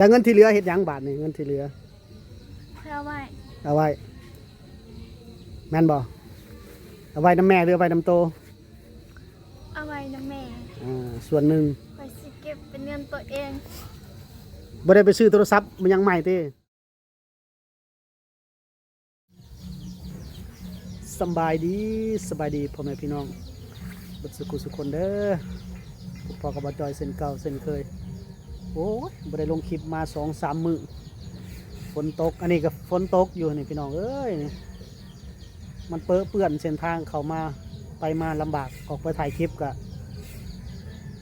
แต่เงินที่เหลือเฮ็ดหยังบาทนี่เงินที่เหลือเอาไว้เอาไว้แม่นบ่เอาไว้น้ำแม่หรือเอาไว้น้ำโตเอาไว้นะแม่ส่วนหนึ่งคอยสิเก็บเป็นเงินตัวเองบ่ได้ไปซื้อโทรศัพท์มันยังใหม่ติสบายดีพ่อแม่พี่น้องบัดสุขสุขคนเด้อพ่อกับบ่จอยเส้นเก่าเส้นเคยโอ้ยบ่ได้ลงคลิปมา 2-3 มื้อฝนตกอันนี้ก็ฝนตกอยู่นี่พี่น้องเอ้ยนี่มันเปื้อนเส้นทางเข้ามาไปมาลำบากออกไปถ่ายคลิปก็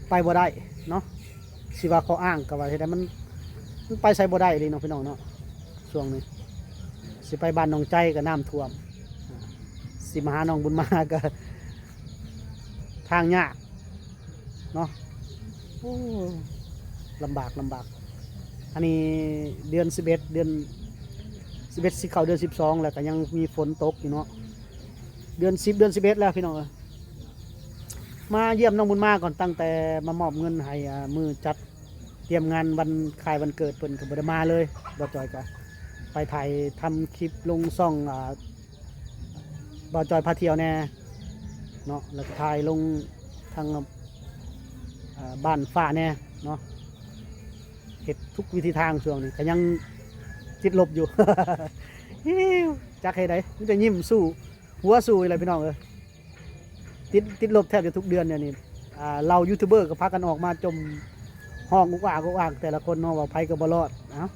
ไปบ่ได้เนาะสิว่าเขาอ้างก็ว่าเฮ็ดได้มันไปใส่บ่ได้เลยเนาะพี่น้องเนาะช่วงนี้สิไปบ้านหนองใจก็น้ำท่วมสิมาหาน้องบุญมาก็ทางยากเนาะโอ้ลำบากอันนี้เดือน11เดือน11สิเข้าเดือน12แล้วก็ยังมีฝนตกอยู่เนาะเดือน10เดือน11แล้วพี่น้องมาเยี่ยมน้องบุญมาก่อนตั้งแต่มามอบเงินให้มือจัดเตรียมงานวันคล้ายวันเกิดเพิ่นก็บ่ได้มาเลยบ่จอยก็ไปถ่ายทำคลิปลงช่องบ่จอยพาเที่ยวแน่เนาะแล้วก็ถ่ายลงทางบ้านฟ้าแน่เนาะเฮ็ดทุกวิธีทางช่วงนี้ก็ยังจิตลบอยู่ จักให้ได้มันจะยิ้มสู้หัวสู้อะไรพี่น้องติดลบแทบจะทุกเดือนเนี่ยนี่เรายูทูบเบอร์ก็พากันออกมาจมห้องอุกอ่างแต่ละคนเนาะว่าไผก็บ่รอด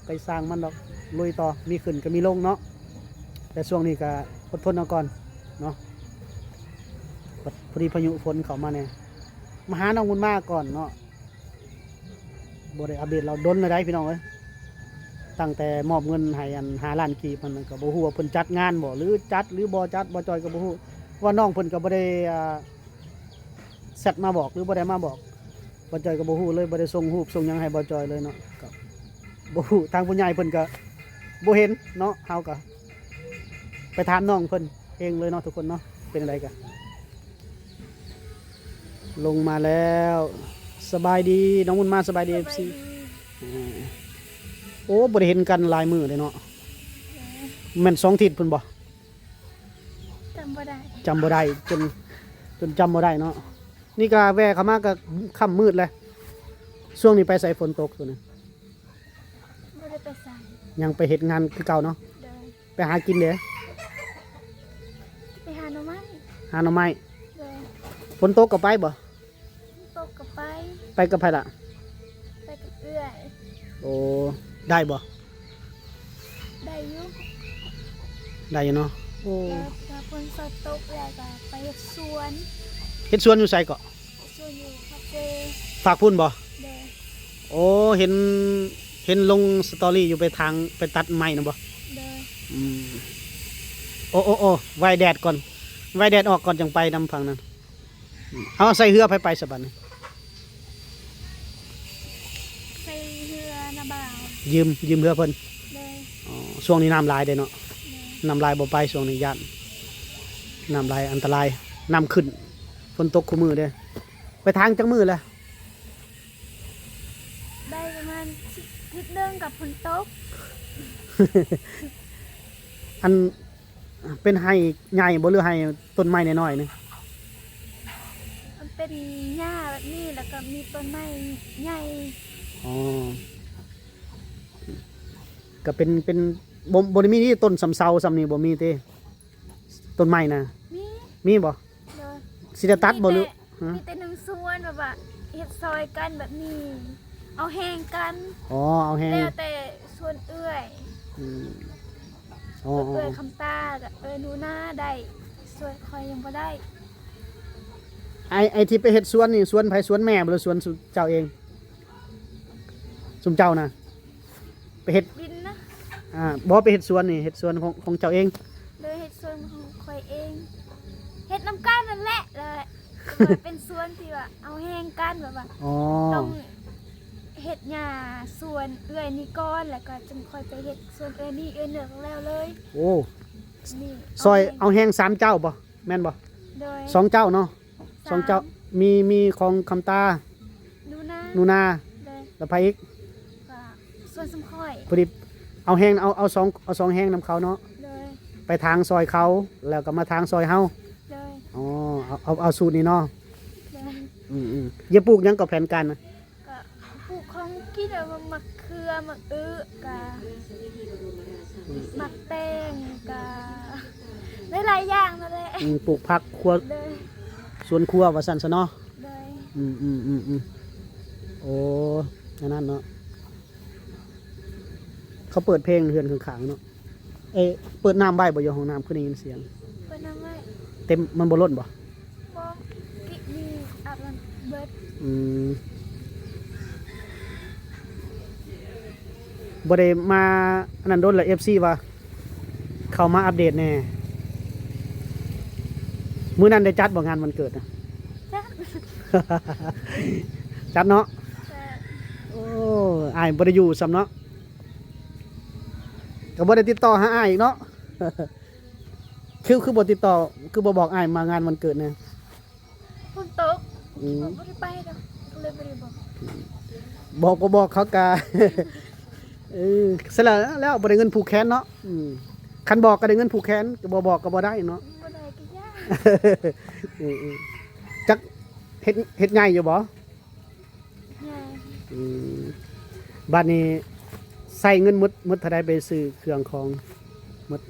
ไปสร้างมันดอกลุยต่อมีขึ้นก็มีลงเนาะแต่ช่วงนี้ก็อดทนเอาก่อนเนาะพอดีพายุฝนเข้ามาเนี่ยมาหาน้องบุญมาก่อนเนาะบ่ได้อัปเดตเราดนได้พี่น้องตั้งแต่มอบเงินให้5 ล้านกีบมันก็บ่ฮู้ว่าเพิ่นจัดงานบ่หรือจัดหรือบ่จัดบ่จอยก็บ่ฮู้ว่าน้องเพิ่นก็บ่ได้แชทมาบอกหรือบ่ได้มาบอกบ่จอยก็บ่ฮู้เลยบ่ได้ส่งรูปส่งหยังให้บ่จอยเลยเนาะก็บ่ฮู้ทางผู้ใหญ่เพิ่นก็บ่เห็นเนาะเฮาก็ไปถามน้องเพิ่นเองเลยเนาะทุกคนเนาะเป็นจังไดกันลงมาแล้วสบายดีน้องบุญมาสบายดี FC โอ้บ่ได้เห็นกันหลายมื้อเลยเนาะแม่น2 อาทิตย์พุ่นบ่จำบ่ได้จนจำบ่ได้เนาะนี่ก็แวะเข้ามาก็ค่ำมืดแล้วช่วงนี้ไปใส่ฝนตกตัวนี้บ่ได้ไปใส่ยังไปเฮ็ดงานคือเก่าเนาะไปหากินเด้ไปหาหน่อไม้ฝนตกก็ไปบ่ตกก็ไปกับไผล่ะไปกับเอื้อยโอ้ได้บ่ได้อยู่เนาะโอ้แล้วฝนตกแล้วก็ไปเฮ็ดสวนอยู่ไสก็สวนอยู่คาเฟ่ ฝากพุ่นบ่เด้อโอ้เห็นลงสตอรี่อยู่ไปทางไปตัดไม้นะบ่เด้อโอ้ไว้แดดก่อนไว้แดดออกก่อนจังไปนำฝั่งนั้นเอาใส่เรือไปสบัดนี่ใส่เรือนะบ่าวยืมเรือเพิ่นเด้ออ๋อช่วงนี้น้ำหลายเด้เนาะน้ำลายบ่ไปช่วงนี้ย่านน้ำลายอันตรายน้ำขึ้นฝนตกคู่มือเด้ไปทางจังมือแล้วได้ประมาณนิดนึงกับฝนตก อันเป็นไห้ใหญ่บ่หรือไห้ต้นไม้น้อยๆนึงมันเป็นหญ้าแบบนี้แล้วก็มีต้นไม้ใหญ่อ๋อก็เป็นบ่ได้มีที่ต้นสำเซาสำนี่บ่มีติต้นไม้นะมีบ่สิได้ตัดบ่หรือมีแต่หนึ่งส่วนแบบว่าเฮ็ดซอยกันแบบนี้เอาแห้งกันอ๋อเอาแห้งแล้วแต่ส่วนเอื้อยอ๋อเอื้อยคำตากับหนูหน้าได้ส่วนคอยยังบ่ได้ไอ้ที่ไปเฮ็ดสวนนี่สวนไผสวนแม่บ่หรือสวนเจ้าเองสุมเจ้านะไปเฮ็ดดินนะบ่ไปเฮ็ดสวนนี่เฮ็ดสวนของเจ้าเองเลยเฮ็ดสวนของคอยเองเฮ็ดน้ำกันนั่นแหละเลยเป็นสวนที่ว่าเอาแห้งกันแบบว่าต้องเฮ็ดหญ้าสวนเอื้อยนี่ก่อนแล้วก็จึงค่อยไปเฮ็ดสวนเอื้อยนี่เอื้อยเหนือแล้วเลยโอ้ซอยเอาแห้ง3 เจ้าบ่แม่นบ่2 เจ้าเนาะ2 เจ้ามีของคำตานูนาแล้วไผอีกส่ วนสมค่อย พอดีเอาแห้งเอาสองแห้งนำเขาเนาะ เลย ไปทางซอยเขาแล้วก็มาทางซอยเฮา เลย อ๋อเอาสูตรนี้เนาะ เลย อย่าปลูกหยังกับแผนการนะ ก็ปลูกของกินแบบว่ามักเขือมักกะมักแตงกะหลายๆอย่างนั่นแหละ ปลูกผักครัว เลย สวนครัวว่าซั่นซะเนาะ เลย โอ้อันนั้นเนาะเขาเปิดเพลงเฮือนข้างๆเนาะเปิดน้ำใบบ่อยู่ห้องน้ำคือได้ยินเสียง เพิ่นเอาไว้ เต็มมันบ่ล้นบ่ บ่กิมีอาบน้ำเบิด บ่ได้มาอันนั้นโดนละ FC ว่าเข้ามาอัปเดตแน่มื้อนั้นได้จัดบ่งานวันเกิดนะ จ้ะ จัดเนาะ แต่ โอ้อ้ายบ่ได้อยู่ซ้ำเนาะก็บ่ได้ติดต่อหาอ้ายอีกเนาะ คือบ่ติดต่อคือบ่บอกอ้ายมางานวันเกิดแน่ ฝนตกบ่ได้ไปดอกก็เลยบ่ได้บอก บอกก็บอกเขากะ เสร็จแล้วบ่ได้เงินผูกแขนเนาะคันบอกก็ได้เงินผูกแขนก็บ่บอกก็บ่ได้เนาะ บ่ได้ก็ยาก จักเฮ็ดใหญ่อยู่บ่ ใหญ่ บัดนี้ใส่เงินหมดเท่าใดไปซื้อเครื่องของหมด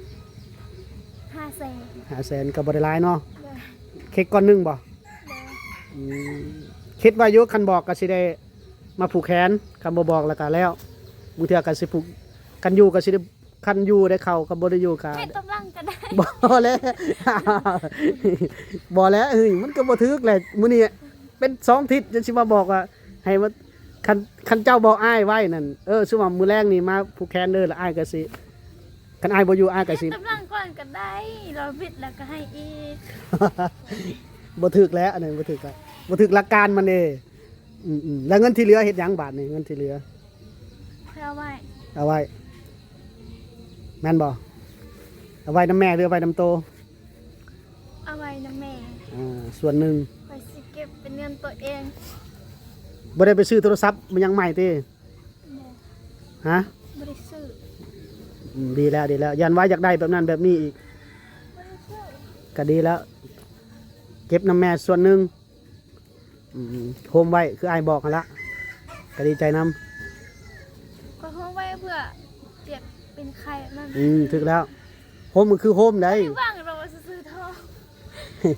500,000 500,000ก็บ่ได้หลายเนาะ เลย เค้กก้อนหนึงบ่ เลย คิดว่าอยู่คันบอกก็สิได้มาผูกแขนคันบ่บอกแล้วก็แล้วบางเทื่อก็สิผูกคันอยู่ก็สิได้คันอยู่ได้เข้าก็บ่ได้อยู่ก็ ให้ตำลังก็ได้ บ่แล้ว บ่แล้วมันก็บ่ถึกแหละมื้อนี้เป็น2ทิศจะสิมาบอกว่าให้มาคันเจ้าบอกอ้ายไว้นั่นสิว่ามื้อแรงนี่มาผูกแขนเด้อแล้วอ้ายก็สิคันอ้ายบ่อยู่อ้ายก็สิ ให้ตำลังก่อนก็ได้เราผิดแล้วก็ให้อีก บ่ถึกแล้วอันนั้นบ่ถึกแล้วบ่ถึกหลักการมันเด้แล้วเงินที่เหลือเฮ็ดหยังบาทนี่เงินที่เหลือ เพื่อไว้ เอาไว้แม่นบ่เอาไว้น้ำแม่หรือเอาไว้น้ำโต เอาไว้นะแม่ ส่วนหนึ่ง ไปสิเก็บเป็นเงินตัวเอง บ่ได้ไปซื้อโทรศัพท์มันยังใหม่ติ บ่ ฮะ บ่ได้ซื้อ ดีแล้วยันว่าอยากได้แบบนั้นแบบนี้อีก บ่ได้ซื้อ ก็ดีแล้ว เก็บน้ำแม่ส่วนหนึ่งโฮมไว้คืออ้ายบอกหั่นละก็ดีใจนำ ก็ห้องไว้เพื่อเจ็บเป็นไข้นั่น ถึกแล้วโฮมมันคือโฮมได้ ไม่ว่างเราว่าซื้อทอง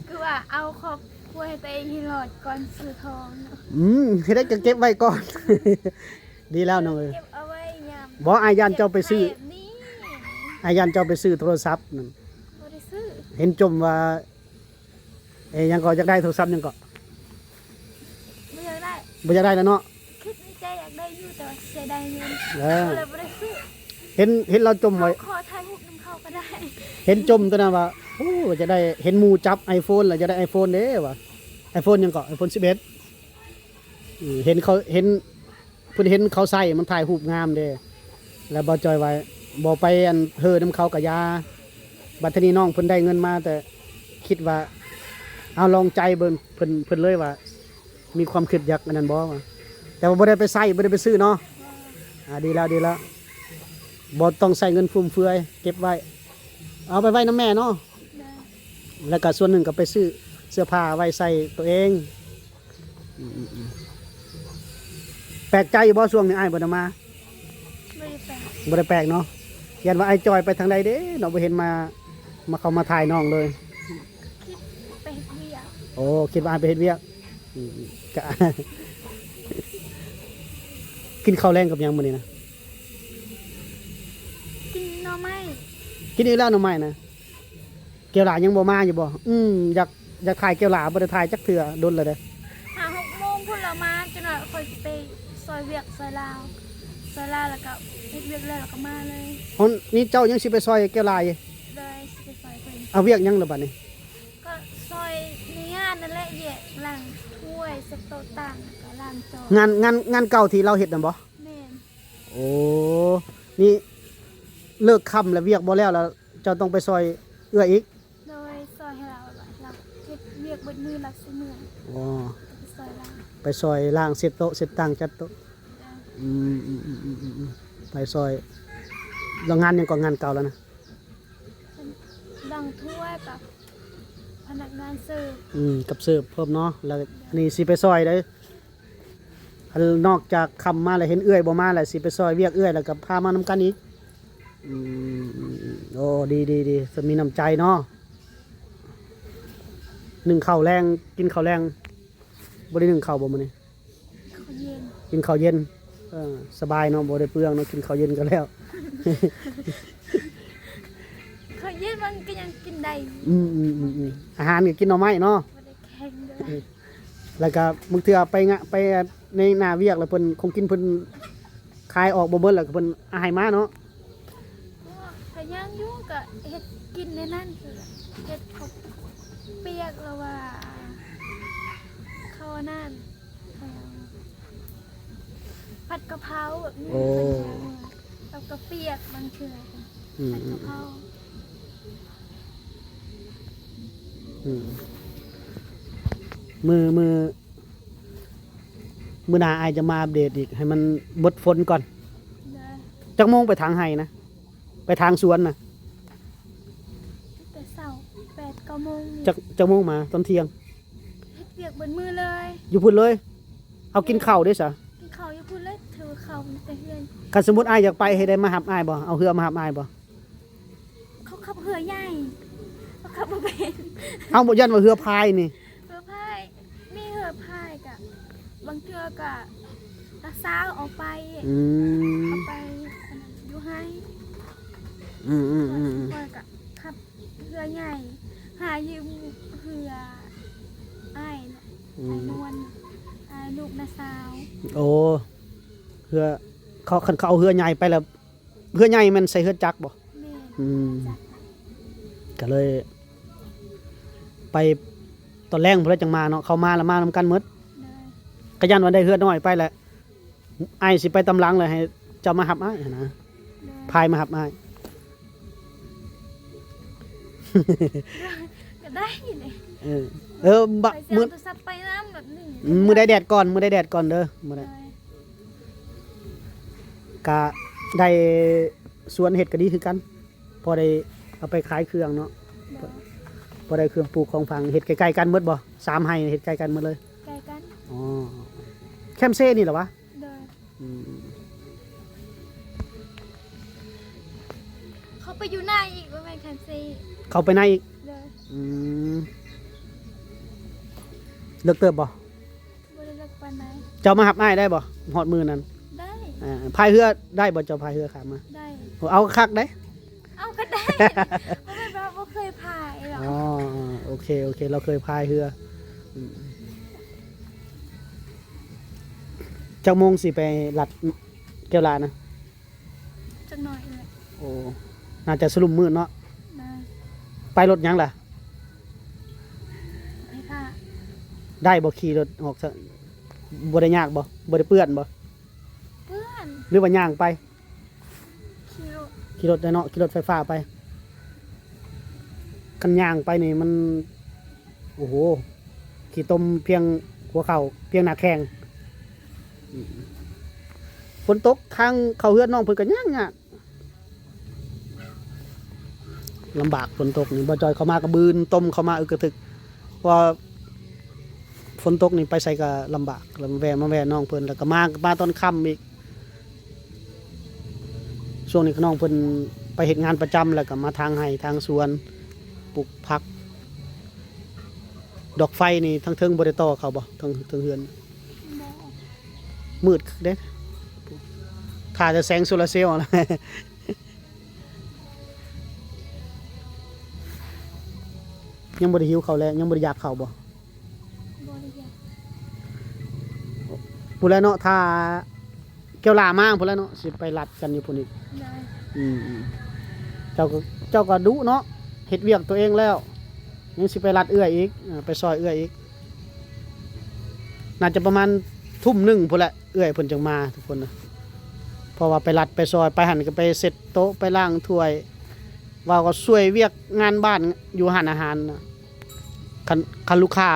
คือว่าเอาครอบครัวให้ตัวเองให้รอดก่อนซื้อทองเนาะ ให้ได้ก็เก็บไว้ก่อน ดีแล้วน้องเอ้ย เก็บเอาไว้ยาม บ่อายันเจ้าไปซื้อ แบบนี้ อายันเจ้าไปซื้อโทรศัพท์นั่น บ่ได้ซื้อ เห็นจมว่ายังก็อยากได้โทรศัพท์ยังก็ ไม่อยากได้ บ่อยากได้แล้วเนาะ คิดในใจอยากได้อยู่แต่ว่าเสียดายเงิน เออ ก็เลยบ่ได้ซื้อ เห็นเราจมไว้ ขอถ่ายรูปนำเขาก็ได้ เห็นจมตัวนั้นว่าโอ้จะได้เห็นหมูจับ iPhone แล้วจะได้ iPhone เด้ว่ะ iPhone ยังก็ iPhone 11เห็นเขาเห็นเพิ่นเห็นเขาใส่มันถ่ายรูปงามเด้แล้วบ่จอยไว้บ่ไปอันเฮอนํเขาก็ยาบัดทีนี้น้องเพิ่นได้เงินมาแต่คิดว่าเอาลองใจเบิ่งเพิ่นเลยว่า มีความคิดอยากอันนั้นบ่ว่าแต่ว่าบ่ได้ไปใส่บ่ได้ไปซื้อเนาะดีแล้วบ่ต้องใส่เงินฟุ่มเฟือยเก็บไว้เอาไปไว้น้ำแม่เนาะ ได้ แล้วก็ส่วนหนึ่งก็ไปซื้อเสื้อผ้าไว้ใส่ตัวเองแปลกใจบ่ช่วงนี้อ้ายบ่ได้มา ไม่ได้แปลง บ่ได้แปลกเนาะยันว่าไอ้จอยไปทางใดเด้เนาะบ่เห็นมาเข้ามาถ่ายน้องเลย คิดไปเฮ็ดเวียก โอ้คิดว่าอ้ายไปเฮ็ดเวียกก็ กินข้าวแรงกับหยังมื้อนี้นะ กินหน่อไม้ กินอีกแล้วหน่อไม้นะเกี่ยวหลายังบ่มาอยู่บ่อยากถ่ายเกี่ยวหลาบ่ได้ถ่ายจักเทื่อโดนแล้วเด้ 6 โมงพุ่นเรามาจนว่าค่อยสิไปซอยเวียกซอยลาวแล้วก็เฮ็ดเวียกแล้วก็มาเลย ฮอนนี่เจ้ายังสิไปซอยเกี่ยวหลาอยู่ เลยสิไปซอยเพิ่น เอาเวียกหยังล่ะบัดนี้ ก็ซอยในงานนั่นแหละเวียกล้างถ้วยเซ็ตโต๊ะต่างก็ล้างจาน งานเก่าที่เราเฮ็ดน่ะบ่ แม่น โอ้ นี่เลิกค่ำแล้วเวียกบ่แล้วเจ้าต้องไปซอยเอื้ออีก โดยซอยให้เราเฮ็ดเวียกเบิดมือหลักสิเมื่อย อ๋อ ไปซอยล้าง ไปซอยล่างเสร็จโต๊ะเสร็จตั้งจัดโต๊ะ ได้ อืม ไปซอยแล้วงานยังก่อนงานเก่าแล้วนะ ดังถ้วยกับพนักงานเสิร์ฟ กับเสิร์ฟเพิ่มเนาะแล้วอันนี้สิไปซอยได้อันนอกจากคำมาแล้วเห็นเอื้อยบ่มาแล้วสิไปซอยเวียกเอื้อยแล้วก็พามานำกันอีกโอ้ดีสมีน้ำใจเนาะหนึ่งข้าวแรงกินข้าวแรงบ่ได้หนึ่งข้าวบ่มื้อนี้ เขาเย็น กินข้าวเย็นสบายเนาะบ่ได้เปลืองเนาะกินข้าวเย็นกันแล้ว เขาเย็นมันก็ยังกินได้ อาหารก็กินหน่อไม้เนาะ ไม่ได้แข็งเลย แล้วก็มึงเถื่อไปในหน้าเวียกแล้วเพิ่นคงกินเพิ่นคายออกบ่เบิดแล้วก็เพิ่นอาหายมาเนาะ ถ้าย่างยุ่งก็เห็ดกินในนั่นคือเห็ดเขาเปียกแล้วว่าเขานั่นผัดกะเพราแบบนี้กับกะเปียกบางเชือผัดกะเพรา มือหน้าอายจะมาอัปเดตอีกให้มันบดฝนก่อน เด้อ จักโมงไปทางไห้นะไปทางสวนนะ แต่เสาร์8-9 โมงนี่ จักโมงมาตอนเที่ยง เฮ็ดเปียกบนมือเลย อยู่พุ่นเลยเอากินข้าวด้วยซะ กินข้าวอยู่พุ่นเลยถือข้าวแต่เฮือน คันสมมุติอายอยากไปให้ได้มาหับอายบ่เอาเรือมาหับอายบ่ เขาขับเรือใหญ่เขาขับบ่เป็น เอาบ่ยันว่าเรือพายนี่ เรือพายมีเรือพายกับบางเทื่อก็ตาสาวออกไปเอาไปอันนั้นอยู่ให้ก่อนก็ขับเรือใหญ่หายืมเรืออ้ายน่ะอ้ายนวลอ้ายลูกนาสาว โอ้เรือเขาคันเขาเอาเรือใหญ่ไปแล้วเรือใหญ่มันใส่เรือจักรบ่ แม่ จักรก็เลย ไปตอนแรกเพิ่นจังมาเนาะเขามาแล้วมานำกันหมด เลย ก็ยันว่าได้เฮือน้อยไปแหละไอ้ายสิไปตำลังเลยให้เจ้ามาหับอ้ายนะ เลย พายมาหับอ้าย ก็ได้เลย บะ ไปเสีย มือ โทรศัพท์ไปน้ำแบบนี้ มือได้แดดก่อนมือได้แดดก่อนเด้อมือ เล ได้ ย กะได้สวนเห็ดก็ดีคือกัน พอได้เอาไปขายเครื่องเนาะ เลย พอได้เครื่องปลูกของฝังเห็ดใกล้ๆกันหมดบ่3 ไร่เห็ดใกล้กันหมดเลย ใกล้กัน อ๋อแคมเซ่นี่เหรอวะ เลย อืม เขาไปอยู่หน้าอีกว่าแม่นแคนซี เข้าไปในอีก เลย อืมเลิกเติบบ่ บริเลิกปานไหน เจ้ามาหับอ้ายได้บ่ฮอดมือนั้น ได้ พายเรือได้บ่เจ้าพายเรือขามมา ได้ เอาคักได้ เอาก็ได้เพราะไม่แบบว่าเคยพายหรอก อ๋อโอเคเราเคยพายเรือจากโมงสิไปหลัดแก้วลานะ จักหน่อยเลย โอ้น่าจะสลุมมืดเนาะ นะ ไปรถหยังล่ะ ไปค่ะ ได้บ่ขี่รถออกซะบ่ได้ยากบ่บ่ได้เปื้อนบ่ เพื่อน หรือว่าย่างไป คิว ขี่รถได้เนาะขี่รถไฟฟ้าไปกันย่างไปนี่มันโอ้โหขี่ตมเพียงหัวเข่าเพียงหน้าแข้งฝนตกทางเขาเฮือนน้องเพิ่นก็ย่างยากลำบากฝนตกนี่บ่จอยเข้ามากระบืนต้มเข้ามาอึกกระทึกว่าฝนตกนี่ไปใส่ก็ลำบากแล้วมาแวะน้องเพิ่นแล้วก็มาตอนค่ำอีกช่วงนี้น้องเพิ่นไปเฮ็ดงานประจำแล้วก็มาทางไห้ทางสวนปลูกผัก ดอกไฟนี่ทั้งเทิงบ่ได้ต่อเขาบ่ทั้งเฮือน บอ มืดเด้ถ้าจะแสงโซลาร์เซลล์นะ ยังบ่ได้หิวข้าวแล้วยังบ่ได้อยากข้าวบ่ บริยา พู้นแหล้วเนาะถ้าแก้วลามาพู้นแหล้วเนาะสิไปรัดกันอยู่พุ่นอีก ได้ เจ้าก็ดุเนาะเฮ็ดเวียกตัวเองแล้วยังสิไปรัดเอื้อยอีกไปซอยเอื้อยอีกน่าจะประมาณ 1:00 พุ่นแหละเอื้อยเพิ่นจังมาทุกคนนะเพราะว่าไปรัดไปซอยไปหันก็ไปเสร็จโต๊ะไปล้างถ้วยว่าก็ช่วยเวียกงานบ้านอยู่ร้านอาหารนะคันลูกค้า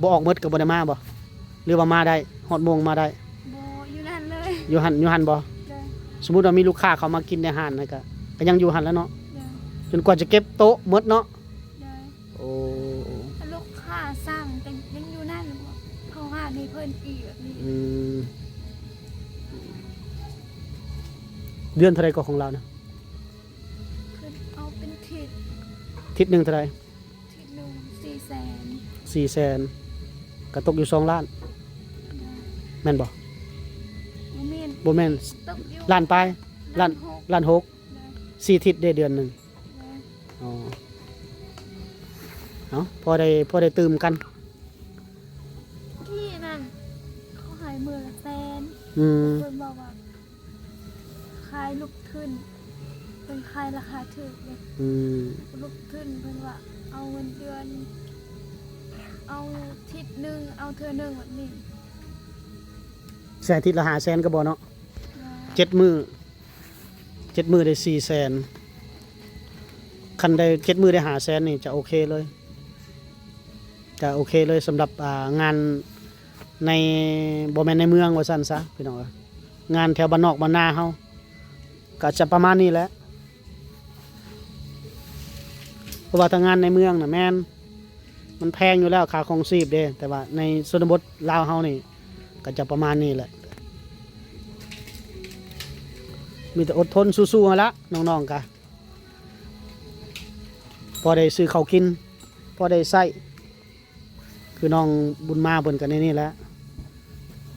บ่ออกหมดก็บ่ได้มาบ่หรือว่ามาได้ฮอดโมงมาได้ บอยู่นั่นเลย อยู่หันบ่ ได้ สมมุติว่ามีลูกค้าเขามากินในห้านนะก็ยังอยู่หันแล้วเนาะ เด้อ จนกว่าจะเก็บโต๊ะหมดเนาะ เด้อ โอ้ ถ้าลูกค้าสั่งแต่ยังอยู่นั่นบ่เขาหาในเพิ่นอีกแบบนี้ เดือนเท่าไรก็ของเรานะ เพิ่นเอาเป็นทิศ ทิศหนึ่งเท่าไร ทิศหนึง400,000 400,000ก็ตกอยู่2 ล้าน เด้อ แม่นบ่ บ่แม่น บ่แม่น ตกอยู่ ล้านปลายล้าน หก ล้านหก เด้อ 4 ทิศได้เดือนหนึง เด้อ อ๋อเอาพอได้ตื่มกัน ที่นั่นเขาขายมือละแสน อืม เพิ่นบอกว่าขายลูกทุนเป็นขายราคาถูกเลย อืม ลูกทุนเพิ่นว่าเอาเงินเดือน เอาทิศหนึงเอาเทื่อหนึงแบบนี้ แสนทิศละ500,000ก็บ่เนาะ นะ 7 มื้อได้400,000คันได้7 มื้อได้500,000นี่จะโอเคเลยจะโอเคเลยสำหรับงานในบ่แม่นในเมืองว่าซั่นซะพี่น้องเอ้ยงานแถวบ้านนอกบ้านนาเฮาก็จะประมาณนี้แหละเพราะว่าถ้างานในเมืองน่ะแม่นมันแพงอยู่แล้วค่าครองชีพเด้แต่ว่าในชนบทลาวเฮานี่ก็จะประมาณนี้แหละมีแต่อดทนสู้ๆหั่นละน้องๆกะพอได้ซื้อข้าวกินพอได้ใช้คือน้องบุญมาเพิ่นก็ในนี่แหละ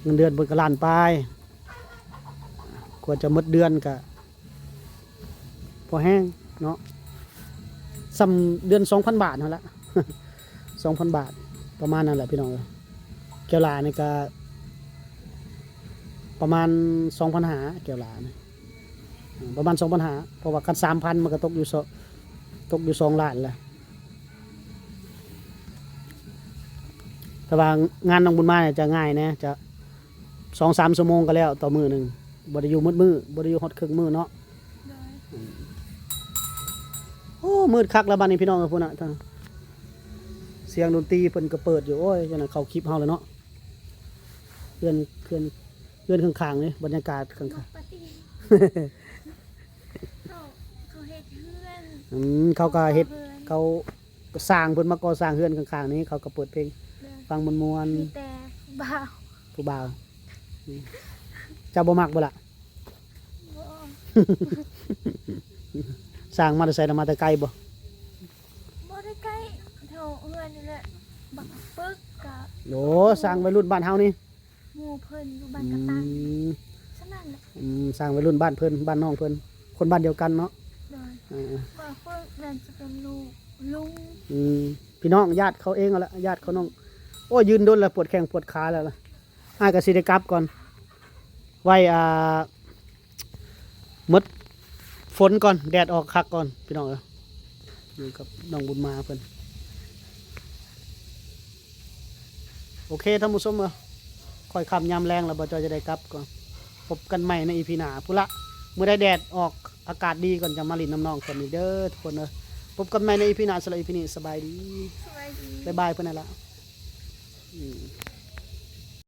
เงินเดือนเพิ่นก็ล้านปลายกว่าจะหมดเดือนก็พอแห้งเนาะซ้ำเดือน 2,000 บาทนั่นละ 2,000 บาทประมาณนั้นแหละพี่น้องเอ้ยแก้วลานี่ก็ประมาณ 2,500แก้วลานี่ประมาณ 2,500เพราะว่าคัน 3,000 มันก็ตกอยู่2 ล้านแหละแต่ว่างานน้องบุญมาเนี่ยจะง่ายนะจะ 2-3 ชั่วโมงก็แล้วต่อมื้อหนึงบ่ได้อยู่มืดมื้อบ่ได้อยู่ฮอดครึ่งมื้อเนาะ เลย โอ้มืดคักแล้วบัดนี้พี่น้องเอ้ยพุ่นน่ะท่านเสียงดนตรีเพิ่นก็เปิดอยู่โอ้ยจังนั้นเข้าคลิปเฮาแล้วเนาะเพื่อนข้างๆนี่บรรยากาศข้าง ปกติเขาเฮ็ดเฮือน ๆเขาก็เฮ็ด พื่อน เขาสร้างเพิ่นมาก่อสร้างเฮือนข้างๆนี้เขาก็เปิดเพลง เลย ฟังมวน มีแต่บ่าว ๆผู้บ่าวเจ้าบ่มักบ่ล่ะ บ่ สร้างมาแต่ไสน่ะมาแต่ไกลบ่ บ่ได้ใกล้แถวเฮือนนี่แหละบักปึกกับ โหสร้างวัยรุ่นบ้านเฮานี่ หมู่เพิ่นอยู่บ้า อื นกระตัง ม ฉะนั้นแหละ สร้างวัยรุ่นบ้านเพิ่นบ้านน้องเพิ่นคนบ้านเดียวกันเนาะ เลย อ่า บักปึกนั่นจะเป็นลูกลุง พี่น้องญาติเขาเองเอาละญาติเขาน้องโอ้ยยืนโดนแล้วปวดแข้งปวดขาแล้วล่ะอ้ายก็สิได้กลับก่อนไว้หมดฝนก่อนแดดออกคักก่อนพี่น้องเอ้ยอยู่กับน้องบุญมาเพิ่นโอเคท่านผู้ชมเอ้ยค่อยคำยามแรงแล้วบ่จอยจะได้กลับก่อนพบกันใหม่ในอีพีหน้าพุ่นละเมื่อได้แดดออกอากาศดีก่อนจะมาลินน้ำน้องคนนี้เด้อทุกคนเอ้ยพบกันใหม่ในอีพีหน้าสำหรับอีพีนี้สบายดี สวัสดี บ๊ายบายเพื่อนนั่นละ